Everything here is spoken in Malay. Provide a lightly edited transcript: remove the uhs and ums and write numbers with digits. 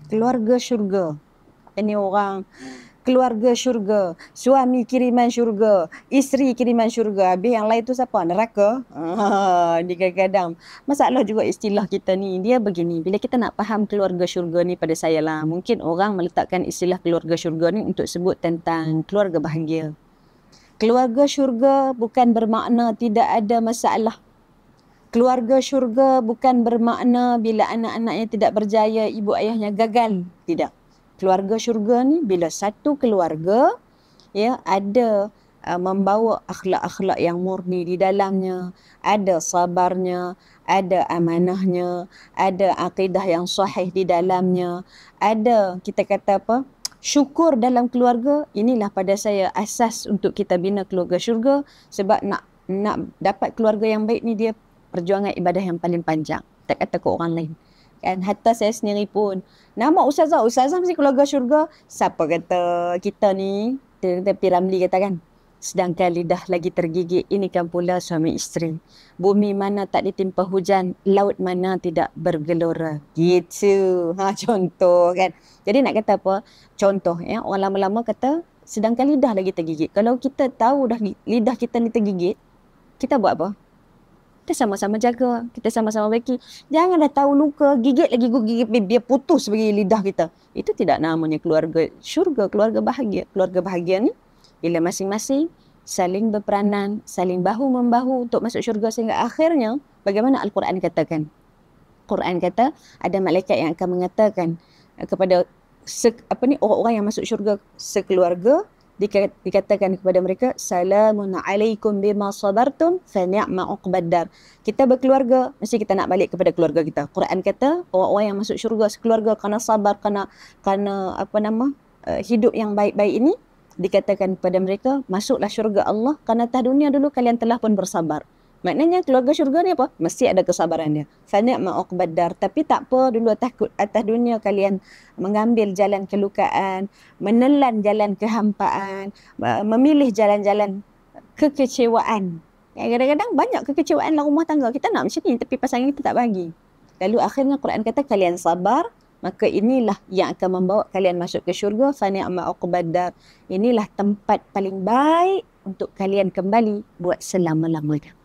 keluarga syurga. Ini orang keluarga syurga, suami kiriman syurga, isteri kiriman syurga. Habis yang lain tu siapa? Neraka. Ni kadang-kadang masalah juga istilah kita ni. Dia begini, bila kita nak faham keluarga syurga ni, pada saya lah, mungkin orang meletakkan istilah keluarga syurga ni untuk sebut tentang keluarga bahagia. Keluarga syurga bukan bermakna tidak ada masalah. Keluarga syurga bukan bermakna bila anak-anaknya tidak berjaya, ibu ayahnya gagal. Tidak. Keluarga syurga ni bila satu keluarga ya ada membawa akhlak-akhlak yang murni di dalamnya, ada sabarnya, ada amanahnya, ada akidah yang sahih di dalamnya, ada kita kata apa? Syukur dalam keluarga. Inilah pada saya asas untuk kita bina keluarga syurga, sebab nak dapat keluarga yang baik ni dia perjuangan ibadah yang paling panjang. Tak kata ke orang lain. Kan, hatta saya sendiri pun nama ustazah mesti keluarga syurga. Siapa kata kita ni, P. Ramlee kata kan, sedangkan lidah lagi tergigit, ini kan pula suami isteri. Bumi mana tak ditimpa hujan, laut mana tidak bergelora. Gitu. Contoh kan. Jadi nak kata apa? Contoh ya, orang lama-lama kata sedangkan lidah lagi tergigit. Kalau kita tahu dah lidah kita ni tergigit, kita buat apa? Kita sama-sama jaga, kita sama-sama baiki. Jangan dah tahu luka, gigit lagi gigit biar putus bagi lidah kita. Itu tidak namanya keluarga syurga, keluarga bahagia. Keluarga bahagia ni bila masing-masing saling berperanan, saling bahu-membahu untuk masuk syurga, sehingga akhirnya bagaimana Al-Quran katakan? Quran kata ada malaikat yang akan mengatakan kepada orang-orang yang masuk syurga sekeluarga, dikatakan kepada mereka, salamun alaikum bima sabartum fa ni'ma uqbaddar. Kita berkeluarga, mesti kita nak balik kepada keluarga kita. Quran kata orang-orang yang masuk syurga sekeluarga kerana sabar, kerana hidup yang baik-baik ini, dikatakan kepada mereka, masuklah syurga Allah kerana atas dunia dulu kalian telah pun bersabar. Maknanya keluarga syurga ni apa? Mesti ada kesabaran dia. Fa ni'ma uqbaddar. Tapi tak apa, dulu atas dunia kalian mengambil jalan kelukaan, menelan jalan kehampaan, memilih jalan-jalan kekecewaan. Kadang-kadang banyak kekecewaan dalam rumah tangga. Kita nak macam ni tapi pasangan kita tak bagi. Lalu akhirnya Quran kata kalian sabar, maka inilah yang akan membawa kalian masuk ke syurga. Fa ni'ma uqbaddar. Inilah tempat paling baik untuk kalian kembali buat selama-lamanya.